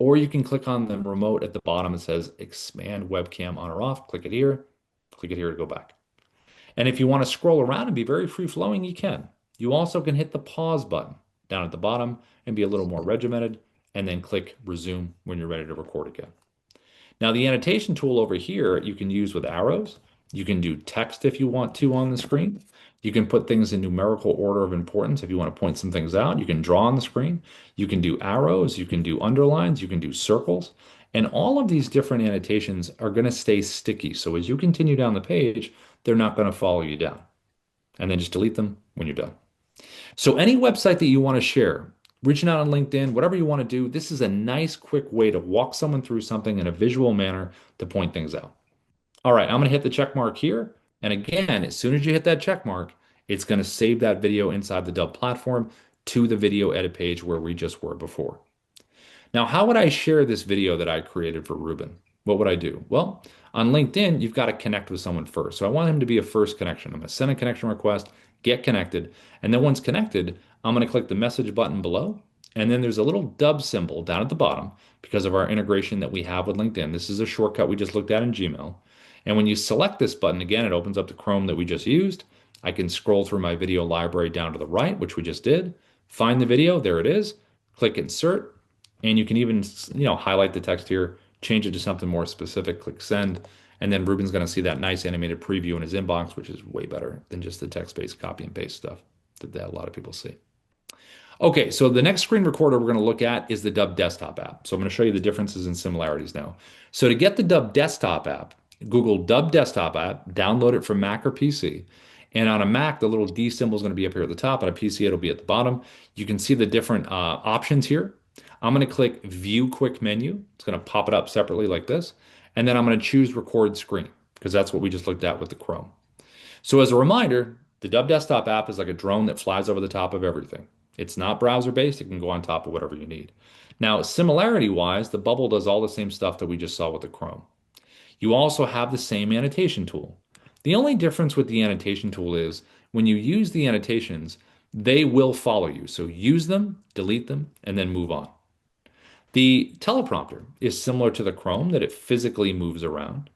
S1: Or you can click on the remote at the bottom. It says expand webcam on or off. Click it here to go back. And if you want to scroll around and be very free flowing, you can. You also can hit the pause button down at the bottom and be a little more regimented and then click resume when you're ready to record again. Now, the annotation tool over here you can use with arrows. You can do text if you want to on the screen. You can put things in numerical order of importance if you want to point some things out. You can draw on the screen. You can do arrows. You can do underlines. You can do circles. And all of these different annotations are going to stay sticky. So as you continue down the page, they're not going to follow you down. And then just delete them when you're done. So any website that you want to share, reaching out on LinkedIn, whatever you want to do, this is a nice quick way to walk someone through something in a visual manner to point things out. All right, I'm going to hit the check mark here. And again, as soon as you hit that check mark, it's going to save that video inside the Dubb platform to the video edit page where we just were before. Now, how would I share this video that I created for Ruben? What would I do? Well, on LinkedIn, you've got to connect with someone first. So I want him to be a first connection. I'm going to send a connection request, get connected. And then once connected, I'm going to click the message button below. And then there's a little Dubb symbol down at the bottom because of our integration that we have with LinkedIn. This is a shortcut we just looked at in Gmail. And when you select this button, again, it opens up the Chrome that we just used. I can scroll through my video library down to the right, which we just did. Find the video, there it is. Click insert, and you can even, highlight the text here, change it to something more specific, click send, and then Ruben's going to see that nice animated preview in his inbox, which is way better than just the text-based copy and paste stuff that a lot of people see. Okay, so the next screen recorder we're going to look at is the Dubb desktop app. So I'm going to show you the differences and similarities now. So to get the Dubb desktop app, Google Dubb desktop app, download it from Mac or PC. And on a Mac, the little D symbol is going to be up here at the top. On a PC, it'll be at the bottom. You can see the different options here. I'm going to click View Quick Menu. It's going to pop it up separately like this. And then I'm going to choose Record Screen because that's what we just looked at with the Chrome. So as a reminder, the Dubb desktop app is like a drone that flies over the top of everything. It's not browser-based. It can go on top of whatever you need. Now, similarity-wise, the Bubble does all the same stuff that we just saw with the Chrome. You also have the same annotation tool. The only difference with the annotation tool is when you use the annotations, they will follow you. So use them, delete them, and then move on. The teleprompter is similar to the Chrome that it physically moves around.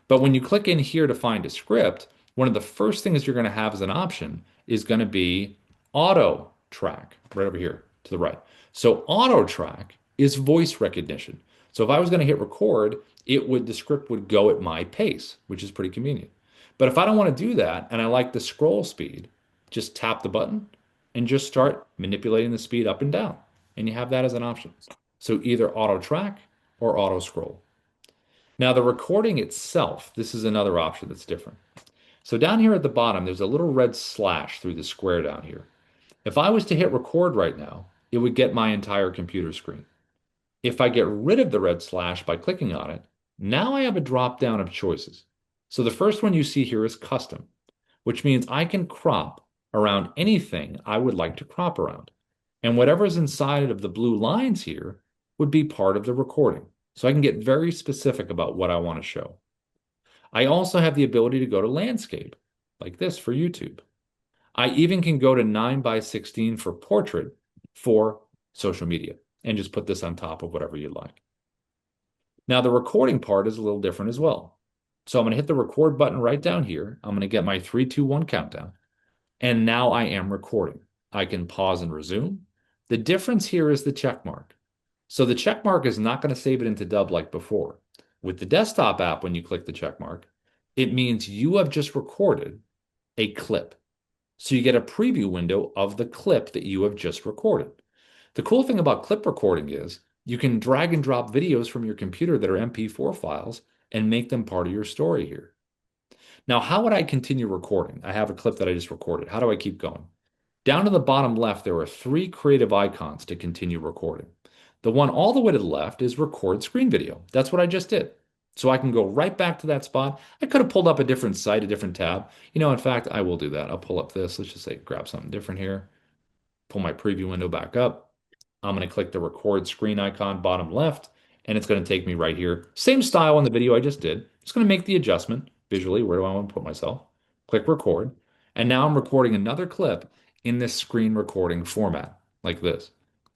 S1: But when you click in here to find a script, one of the first things you're going to have as an option is going to be auto track right over here to the right. So auto track is voice recognition. So if I was going to hit record, the script would go at my pace, which is pretty convenient. But if I don't want to do that and I like the scroll speed, just tap the button and just start manipulating the speed up and down. And you have that as an option. So either auto track or auto scroll. Now the recording itself, this is another option that's different. So down here at the bottom, there's a little red slash through the square down here. If I was to hit record right now, it would get my entire computer screen. If I get rid of the red slash by clicking on it, now I have a drop down of choices. So the first one you see here is custom. which means I can crop around anything I would like to crop around. And whatever's inside of the blue lines here would be part of the recording. So I can get very specific about what I want to show. I also have the ability to go to landscape, like this for YouTube. I even can go to 9 by 16 for portrait for social media and just put this on top of whatever you like. Now, the recording part is a little different as well. So I'm going to hit the record button right down here. I'm going to get my 3, 2, 1 countdown. And now I am recording. I can pause and resume. The difference here is the check mark. So the check mark is not going to save it into Dubb like before. With the desktop app, when you click the check mark, it means you have just recorded a clip. So you get a preview window of the clip that you have just recorded. The cool thing about clip recording is you can drag and drop videos from your computer that are MP4 files and make them part of your story here. Now, how would I continue recording? I have a clip that I just recorded. How do I keep going? Down to the bottom left, there are 3 creative icons to continue recording. The one all the way to the left is record screen video. That's what I just did. So I can go right back to that spot. I could have pulled up a different site, a different tab. In fact, I will do that. I'll pull up this. Let's just say grab something different here. Pull my preview window back up. I'm going to click the record screen icon bottom left, and it's going to take me right here. Same style on the video I just did. It's going to make the adjustment visually. Where do I want to put myself? Click record. And now I'm recording another clip in this screen recording format, like this.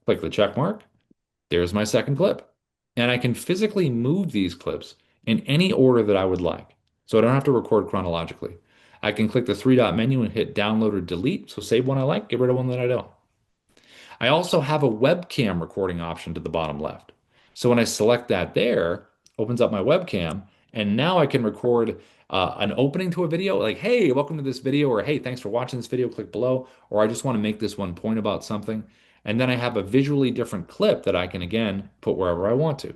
S1: Click the check mark. There's my second clip. And I can physically move these clips in any order that I would like. So I don't have to record chronologically. I can click the 3-dot menu and hit download or delete. So save one I like, get rid of one that I don't. I also have a webcam recording option to the bottom left. So when I select that there, opens up my webcam, and now I can record an opening to a video, like, hey, welcome to this video, or hey, thanks for watching this video, click below, or I just want to make this one point about something. And then I have a visually different clip that I can, again, put wherever I want to.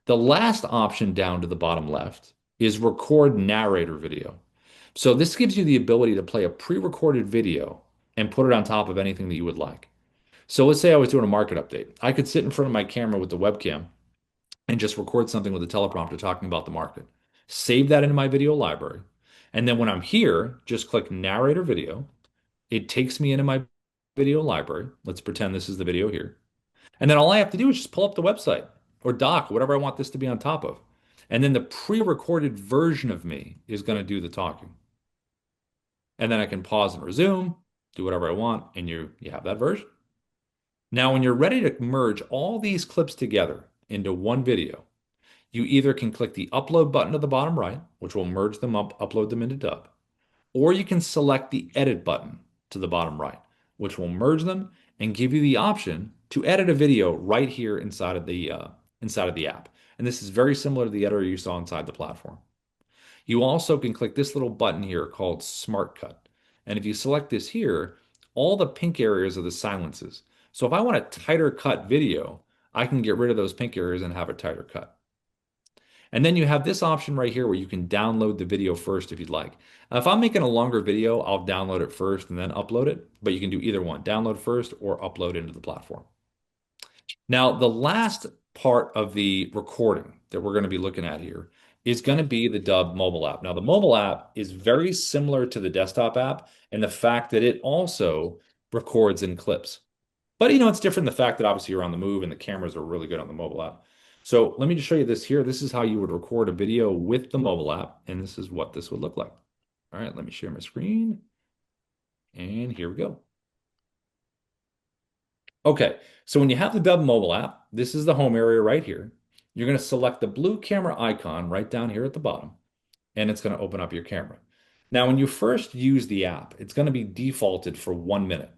S1: The last option down to the bottom left is record narrator video. So this gives you the ability to play a pre-recorded video and put it on top of anything that you would like. So let's say I was doing a market update. I could sit in front of my camera with the webcam and just record something with a teleprompter talking about the market. Save that into my video library. And then when I'm here, just click narrator video. It takes me into my video library. Let's pretend this is the video here. And then all I have to do is just pull up the website or doc, whatever I want this to be on top of. And then the pre-recorded version of me is going to do the talking. And then I can pause and resume, do whatever I want, and you have that version. Now, when you're ready to merge all these clips together into one video, you either can click the upload button at the bottom right, which will merge them up, upload them into Dubb, or you can select the edit button to the bottom right, which will merge them and give you the option to edit a video right here inside of the app. And this is very similar to the editor you saw inside the platform. You also can click this little button here called Smart Cut. And if you select this here, all the pink areas are the silences. So if I want a tighter cut video, I can get rid of those pink areas and have a tighter cut. And then you have this option right here where you can download the video first if you'd like. If I'm making a longer video, I'll download it first and then upload it, but you can do either one, download first or upload into the platform. Now, the last part of the recording that we're going to be looking at here is going to be the Dubb mobile app. Now, the mobile app is very similar to the desktop app in the fact that it also records in clips. But it's different in the fact that obviously you're on the move and the cameras are really good on the mobile app. So let me just show you this here. This is how you would record a video with the mobile app, and this is what this would look like. All right, let me share my screen. And here we go. Okay, so when you have the Dubb mobile app, this is the home area right here. You're going to select the blue camera icon right down here at the bottom, and it's going to open up your camera. Now, when you first use the app, it's going to be defaulted for 1 minute.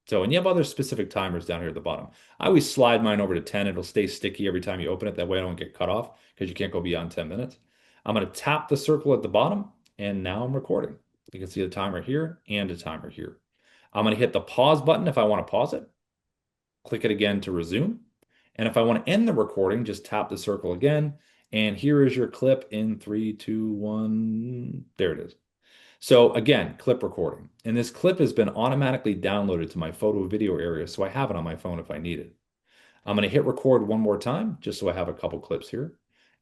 S1: So, and you have other specific timers down here at the bottom. I always slide mine over to 10. It'll stay sticky every time you open it. That way I don't get cut off because you can't go beyond 10 minutes. I'm going to tap the circle at the bottom, and now I'm recording. You can see the timer here and a timer here. I'm going to hit the pause button if I want to pause it. Click it again to resume. And if I want to end the recording, just tap the circle again. And here is your clip in 3, 2, 1. There it is. So again, clip recording. And this clip has been automatically downloaded to my photo video area, so I have it on my phone if I need it. I'm going to hit record one more time, just so I have a couple clips here.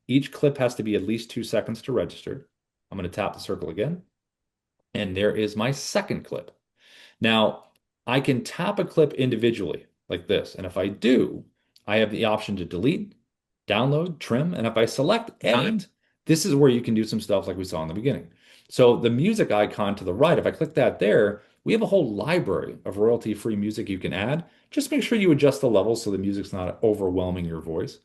S1: Each clip has to be at least 2 seconds to register. I'm going to tap the circle again. And there is my second clip. Now, I can tap a clip individually like this. And if I do, I have the option to delete, download, trim. And if I select edit, this is where you can do some stuff like we saw in the beginning. So the music icon to the right, if I click that there, we have a whole library of royalty-free music you can add. Just make sure you adjust the levels so the music's not overwhelming your voice.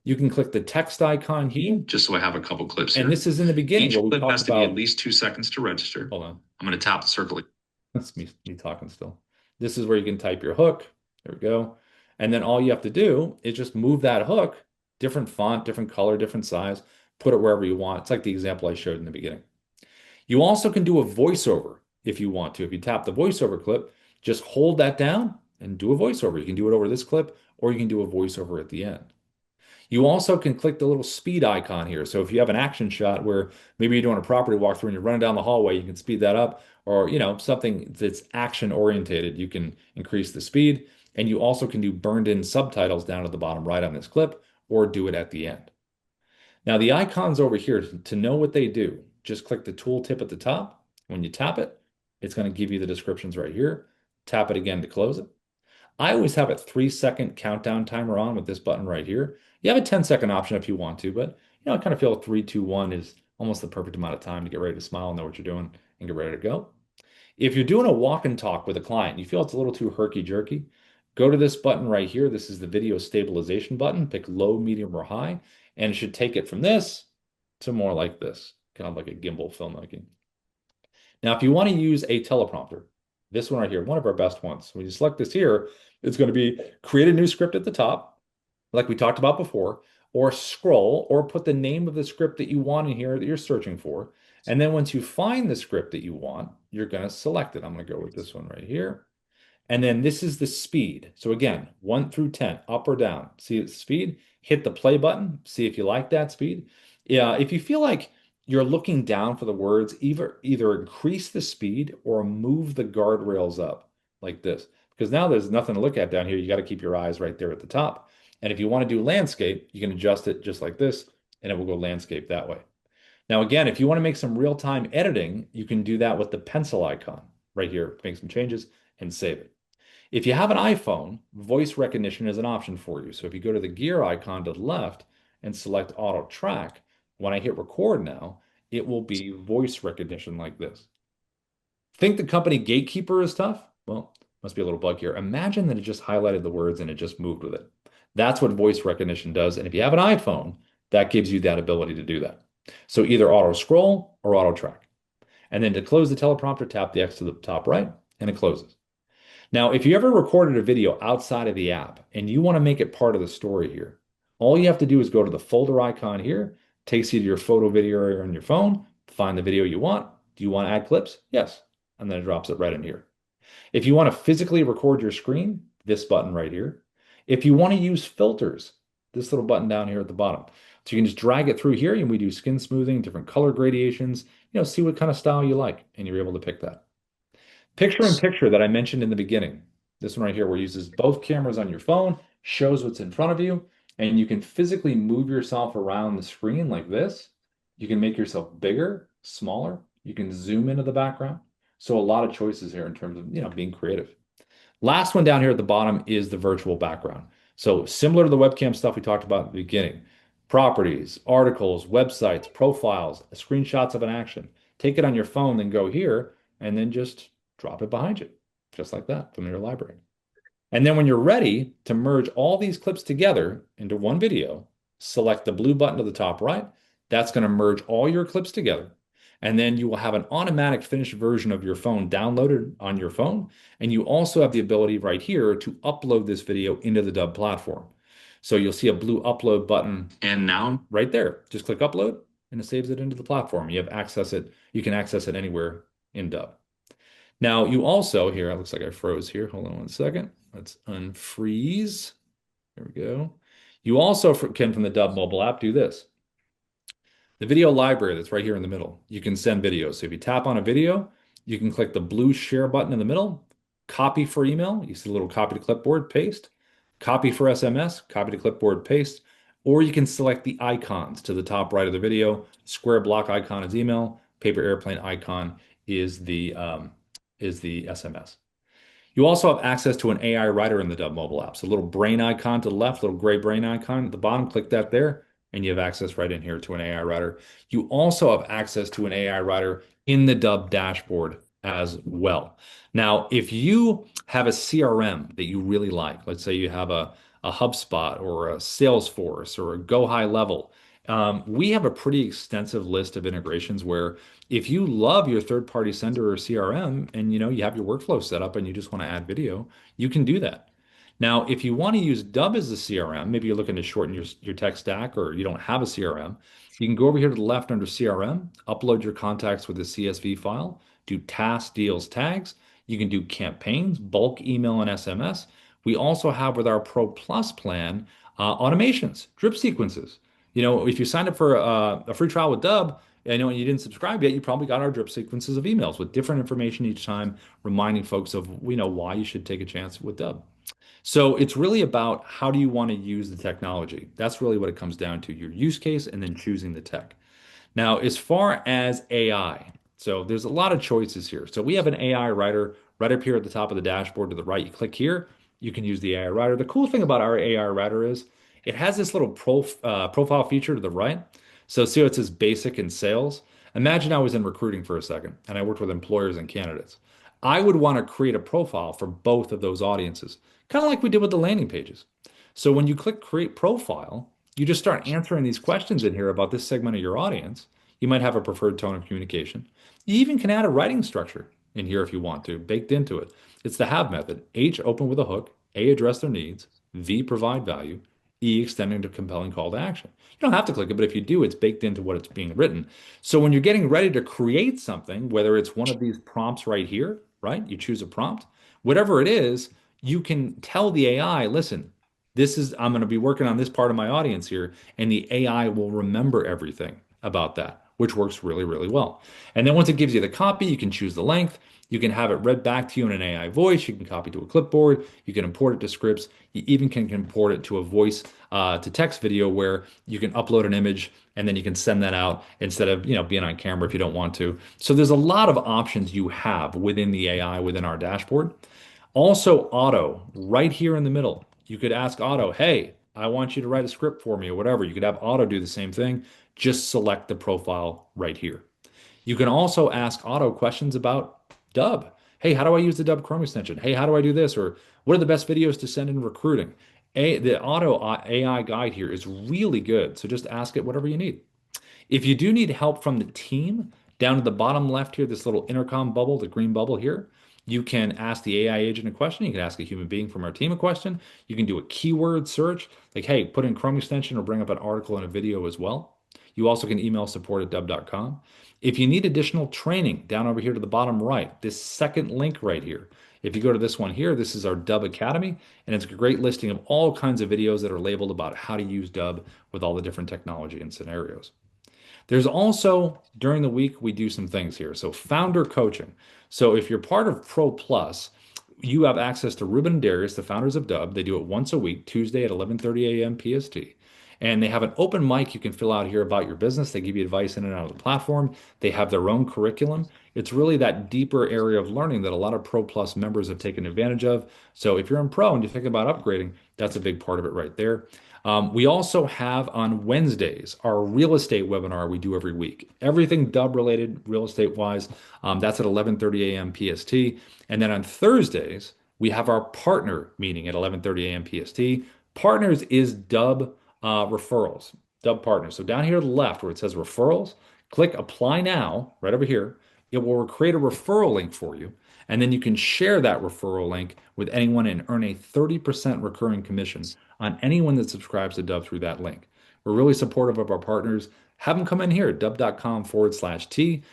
S1: You can click the text icon here. Just so I have a couple clips here. And this is in the beginning. Each clip has to be at least 2 seconds to register. Hold on. I'm going to tap the circle. That's me talking still. This is where you can type your hook. There we go. And then all you have to do is just move that hook, different font, different color, different size, put it wherever you want. It's like the example I showed in the beginning. You also can do a voiceover if you want to. If you tap the voiceover clip, just hold that down and do a voiceover. You can do it over this clip, or you can do a voiceover at the end. You also can click the little speed icon here. So if you have an action shot where maybe you're doing a property walkthrough and you're running down the hallway, you can speed that up, or something that's action orientated, you can increase the speed. And you also can do burned in subtitles down at the bottom right on this clip, or do it at the end. Now the icons over here, to know what they do, just click the tooltip at the top. When you tap it, it's going to give you the descriptions right here. Tap it again to close it. I always have a 3-second countdown timer on with this button right here. You have a 10-second option if you want to, but I kind of feel 3, 2, 1 is almost the perfect amount of time to get ready to smile, know what you're doing, and get ready to go. If you're doing a walk and talk with a client, you feel it's a little too herky-jerky, go to this button right here. This is the video stabilization button. Pick low, medium, or high, and it should take it from this to more like this, kind of like a gimbal filmmaking. Now, if you want to use a teleprompter, this one right here, one of our best ones. When you select this here, it's going to be create a new script at the top, like we talked about before, or scroll, or put the name of the script that you want in here that you're searching for. And then once you find the script that you want, you're going to select it. I'm going to go with this one right here. And then this is the speed. So again, 1 through 10, up or down. See the speed, hit the play button, see if you like that speed. Yeah, if you feel like you're looking down for the words, either increase the speed or move the guardrails up like this. Because now there's nothing to look at down here. You got to keep your eyes right there at the top. And if you want to do landscape, you can adjust it just like this, and it will go landscape that way. Now, again, if you want to make some real-time editing, you can do that with the pencil icon right here. Make some changes and save it. If you have an iPhone, voice recognition is an option for you. So if you go to the gear icon to the left and select auto track, when I hit record now, it will be voice recognition like this. Think the company gatekeeper is tough? Well, must be a little bug here. Imagine that it just highlighted the words and it just moved with it. That's what voice recognition does. And if you have an iPhone, that gives you that ability to do that. So either auto scroll or auto track. And then to close the teleprompter, tap the X to the top right, and it closes. Now, if you ever recorded a video outside of the app and you want to make it part of the story here, all you have to do is go to the folder icon here, takes you to your photo video area on your phone, find the video you want. Do you want to add clips? Yes. And then it drops it right in here. If you want to physically record your screen, this button right here. If you want to use filters, this little button down here at the bottom. So you can just drag it through here and we do skin smoothing, different color gradations, see what kind of style you like, and you're able to pick that. Picture in picture that I mentioned in the beginning. This one right here, where it uses both cameras on your phone, shows what's in front of you, and you can physically move yourself around the screen like this. You can make yourself bigger, smaller. You can zoom into the background. So a lot of choices here in terms of, being creative. Last one down here at the bottom is the virtual background. So similar to the webcam stuff we talked about at the beginning, properties, articles, websites, profiles, screenshots of an action. Take it on your phone, then go here, and then just drop it behind you, just like that from your library. And then when you're ready to merge all these clips together into one video, select the blue button to the top right. That's going to merge all your clips together. And then you will have an automatic finished version of your phone downloaded on your phone. And you also have the ability right here to upload this video into the Dubb platform. So you'll see a blue upload button and now right there, just click upload and it saves it into the platform. You can access it anywhere in Dubb. Now you also here, it looks like I froze here. Hold on one second. Let's unfreeze. There we go. You also can, from the Dubb mobile app, do this. The video library that's right here in the middle, you can send videos. So if you tap on a video, you can click the blue share button in the middle, copy for email. You see the little copy to clipboard, paste, copy for SMS, copy to clipboard, paste, or you can select the icons to the top right of the video. Square block icon is email, paper airplane icon is the SMS. You also have access to an AI writer in the Dubb mobile app. So a little brain icon to the left, little gray brain icon at the bottom, click that there, and you have access right in here to an AI writer. You also have access to an AI writer in the Dubb dashboard as well. Now, if you have a CRM that you really like, let's say you have a HubSpot or a Salesforce or a Go High Level, we have a pretty extensive list of integrations where if you love your third-party sender or CRM and you have your workflow set up and you just want to add video, you can do that. Now, if you want to use Dubb as a CRM, maybe you're looking to shorten your tech stack or you don't have a CRM, you can go over here to the left under CRM, upload your contacts with a CSV file, do tasks, deals, tags. You can do campaigns, bulk email and SMS. We also have with our Pro Plus plan automations, drip sequences. If you signed up for a free trial with Dubb, and you didn't subscribe yet, you probably got our drip sequences of emails with different information each time, reminding folks of why you should take a chance with Dubb. So it's really about how do you want to use the technology. That's really what it comes down to, your use case and then choosing the tech. Now, as far as AI, so there's a lot of choices here. So we have an AI writer right up here at the top of the dashboard to the right. You click here, you can use the AI writer. The cool thing about our AI writer is it has this little profile feature to the right. So see how it says basic and sales? Imagine I was in recruiting for a second and I worked with employers and candidates. I would want to create a profile for both of those audiences, kind of like we did with the landing pages. So when you click create profile, you just start answering these questions in here about this segment of your audience. You might have a preferred tone of communication. You even can add a writing structure in here if you want to, baked into it. It's the have method. H, open with a hook. A, address their needs. V, provide value. E, extending to compelling call to action. You don't have to click it, but if you do, it's baked into what it's being written. So when you're getting ready to create something, whether it's one of these prompts right here, right? You choose a prompt, whatever it is, you can tell the AI, listen, I'm going to be working on this part of my audience here, and the AI will remember everything about that, which works really, really well. And then once it gives you the copy, you can choose the length. You can have it read back to you in an AI voice. You can copy to a clipboard. You can import it to scripts. You even can import it to a voice to text video where you can upload an image and then you can send that out instead of being on camera if you don't want to. So there's a lot of options you have within the AI within our dashboard. Also, Auto, right here in the middle. You could ask Auto, hey, I want you to write a script for me or whatever. You could have Auto do the same thing. Just select the profile right here. You can also ask Auto questions about Dubb. Hey, how do I use the Dubb Chrome extension? Hey, how do I do this? Or what are the best videos to send in recruiting? The Auto AI guide here is really good. So just ask it whatever you need. If you do need help from the team, down to the bottom left here, this little intercom bubble, the green bubble here, you can ask the AI agent a question. You can ask a human being from our team a question. You can do a keyword search, like, hey, put in Chrome extension or bring up an article and a video as well. You also can email support@dubb.com. If you need additional training, down over here to the bottom right, this second link right here. If you go to this one here, this is our Dubb Academy, and it's a great listing of all kinds of videos that are labeled about how to use Dubb with all the different technology and scenarios. There's also during the week, we do some things here. So, founder coaching. So, if you're part of Pro Plus, you have access to Ruben and Darius, the founders of Dubb. They do it once a week, Tuesday at 11:30 a.m. PST. And they have an open mic you can fill out here about your business. They give you advice in and out of the platform. They have their own curriculum. It's really that deeper area of learning that a lot of Pro Plus members have taken advantage of. So if you're in Pro and you're thinking about upgrading, that's a big part of it right there. We also have on Wednesdays our real estate webinar we do every week. Everything Dubb related, real estate wise, that's at 11:30 a.m. PST. And then on Thursdays, we have our partner meeting at 11:30 a.m. PST. Partners is Dubb referrals, Dubb partners. So down here to the left where it says referrals, click apply now right over here. It will create a referral link for you. And then you can share that referral link with anyone and earn a 30% recurring commission on anyone that subscribes to Dubb through that link. We're really supportive of our partners. Have them come in here at dubb.com/T.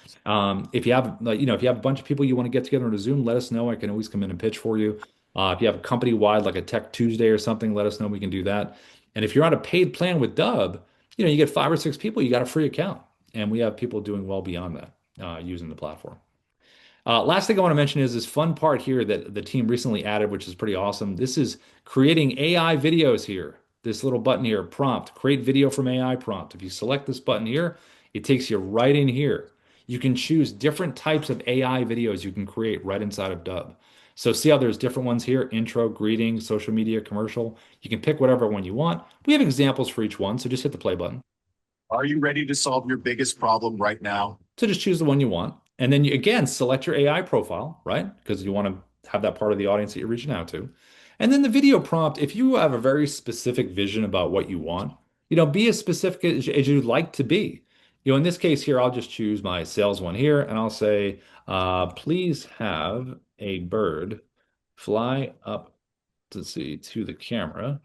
S1: If you have, if you have a bunch of people you want to get together on a Zoom, let us know. I can always come in and pitch for you. If you have a company wide, like a Tech Tuesday or something, let us know. We can do that. And if you're on a paid plan with Dubb, you get 5 or 6 people, you got a free account. And we have people doing well beyond that using the platform. Last thing I want to mention is this fun part here that the team recently added, which is pretty awesome. This is creating AI videos here. This little button here, prompt, create video from AI prompt. If you select this button here, it takes you right in here. you can choose different types of AI videos you can create right inside of Dubb. So see how there's different ones here, intro, greeting, social media, commercial. You can pick whatever one you want. We have examples for each one, so just hit the play button.
S7: Are you ready to solve your biggest problem right now?
S1: So just choose the one you want. And then you again select your AI profile, right? Because you want to have that part of the audience that you're reaching out to. And then the video prompt, if you have a very specific vision about what you want, be as specific as you'd like to be. In this case here, I'll just choose my sales one here and I'll say, please have a bird fly up to the camera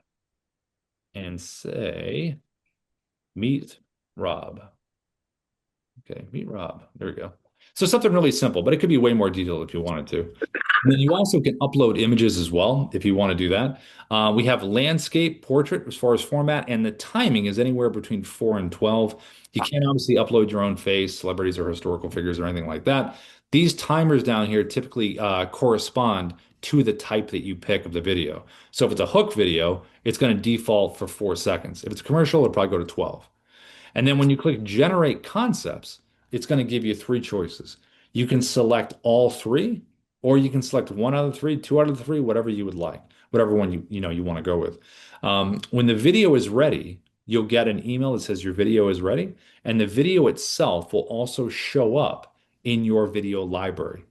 S1: and say, meet Rob. Okay, meet Rob. There we go. So something really simple, but it could be way more detailed if you wanted to. And then you also can upload images as well if you want to do that. We have landscape, portrait as far as format, and the timing is anywhere between 4 and 12. You can obviously upload your own face, celebrities or historical figures or anything like that. These timers down here typically correspond to the type that you pick of the video. So if it's a hook video, it's going to default for 4 seconds. If it's commercial, it'll probably go to 12. And then when you click generate concepts, it's going to give you three choices. You can select all three, or you can select one out of the three, two out of the three, whatever you would like, whatever one you want to go with. When the video is ready, you'll get an email that says your video is ready, and the video itself will also show up in your video library.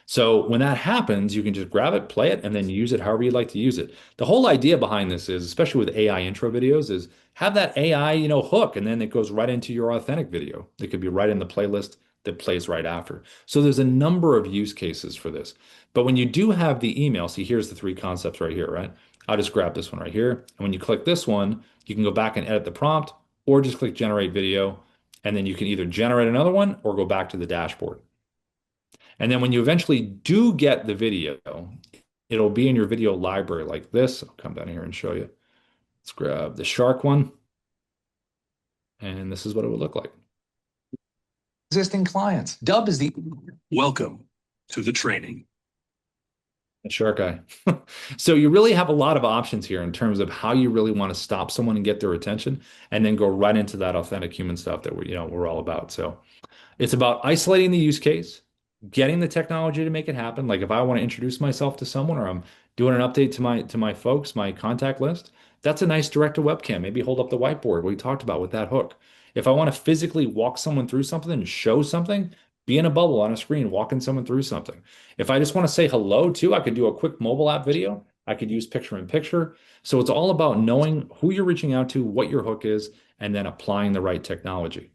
S1: So when that happens, you can just grab it, play it, and then use it however you'd like to use it. The whole idea behind this is, especially with AI intro videos, is have that AI, hook, and then it goes right into your authentic video. It could be right in the playlist that plays right after. So there's a number of use cases for this. But when you do have the email, see, here's the three concepts right here, right? I'll just grab this one right here. And when you click this one, you can go back and edit the prompt or just click generate video. And then you can either generate another one or go back to the dashboard. And then when you eventually do get the video, it'll be in your video library like this. I'll come down here and show you. Let's grab the shark one. And this is what it would look like.
S7: Existing clients. Dubb is the welcome to the training.
S1: The shark eye. So you really have a lot of options here in terms of how you really want to stop someone and get their attention and then go right into that authentic human stuff that we're all about. So it's about isolating the use case, getting the technology to make it happen. Like if I want to introduce myself to someone or I'm doing an update to my folks, my contact list, that's a nice direct to webcam. Maybe hold up the whiteboard we talked about with that hook. If I want to physically walk someone through something and show something, be in a bubble on a screen, walking someone through something. If I just want to say hello too, I could do a quick mobile app video. I could use picture in picture. So it's all about knowing who you're reaching out to, what your hook is, and then applying the right technology.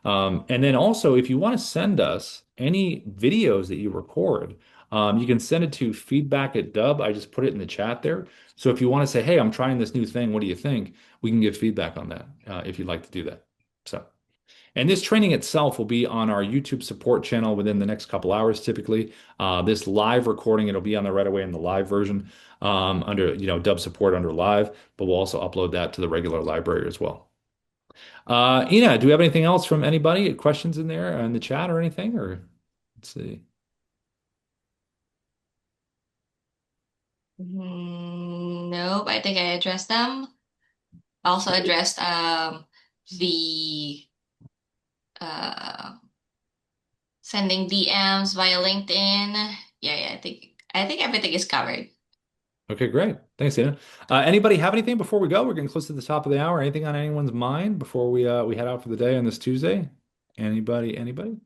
S1: And then also, if you want to send us any videos that you record, you can send it to feedback@Dubb. I just put it in the chat there. So if you want to say, hey, I'm trying this new thing, what do you think? We can give feedback on that if you'd like to do that. So, and this training itself will be on our YouTube support channel within the next couple hours, typically. This live recording, it'll be on there right away in the live version under, Dubb support under live, but we'll also upload that to the regular library as well. Ina, do we have anything else from anybody? Questions in there in the chat or anything? Or let's see.
S6: Nope, I think I addressed them. Also addressed the uh sending DMs via LinkedIn. Yeah, I think everything is covered.
S1: Okay, great. Thanks, Ina. Anybody have anything before we go? We're getting close to the top of the hour. Anything on anyone's mind before we head out for the day on this Tuesday? Anybody? Anybody?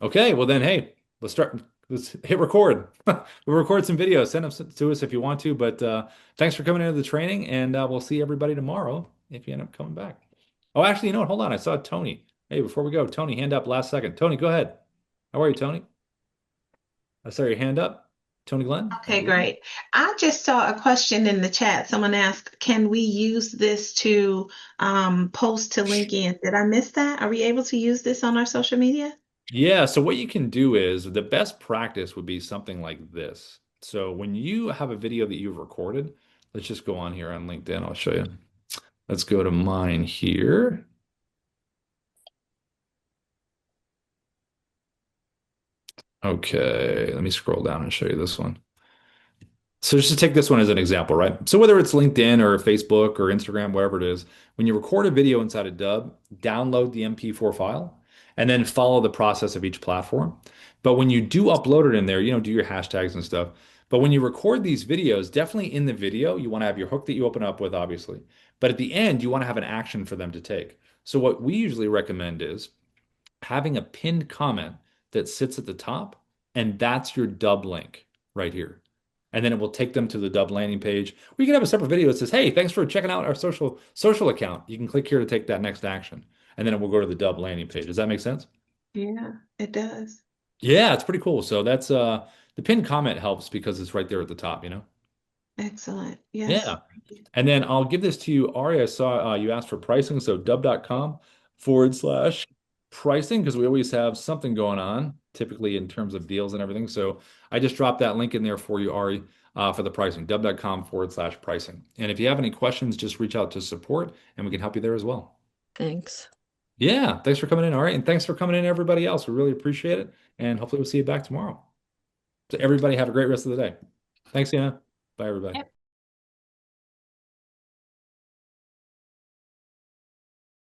S1: Okay, well then, hey, let's start. Let's hit record. We'll record some videos. Send them to us if you want to. But thanks for coming into the training, and we'll see everybody tomorrow if you end up coming back. Oh, actually, you know what? Hold on. I saw Tony. Hey, before we go, Tony, hand up last second. Tony, go ahead. How are you, Tony? I saw your hand up. Tony Glenn, I
S8: Okay,
S1: believe.
S8: great. I just saw a question in the chat. Someone asked, can we use this to post to LinkedIn? Did I miss that? Are we able to use this on our social media?
S1: Yeah, so what you can do is the best practice would be something like this. So when you have a video that you've recorded, let's just go on here on LinkedIn. I'll show you. Let's go to mine here. Okay, let me scroll down and show you this one. So just to take this one as an example, right? So whether it's LinkedIn or Facebook or Instagram, wherever it is, when you record a video inside of Dubb, download the MP4 file and then follow the process of each platform. But when you do upload it in there, do your hashtags and stuff. But when you record these videos, definitely in the video, you want to have your hook that you open up with, obviously. But at the end, you want to have an action for them to take. So what we usually recommend is having a pinned comment that sits at the top, and that's your Dubb link right here. And then it will take them to the Dubb landing page. Or you can have a separate video that says, "Hey, thanks for checking out our social account." You can click here to take that next action, and then it will go to the Dubb landing page. Does that make sense?
S8: Yeah, it does.
S1: Yeah, it's pretty cool. So that's the pinned comment helps because it's right there at the top.
S8: Excellent. Yes.
S1: Yeah. And then I'll give this to you, Ari. I saw you asked for pricing. So dubb.com/pricing, because we always have something going on, typically in terms of deals and everything. So I just dropped that link in there for you, Ari, for the pricing, dubb.com/pricing. And if you have any questions, just reach out to support and we can help you there as well.
S3: Thanks.
S1: Yeah. Thanks for coming in, Ari. And thanks for coming in, everybody else. We really appreciate it. And hopefully we'll see you back tomorrow. So everybody have a great rest of the day. Thanks, Anna. Bye, everybody.
S8: Yep.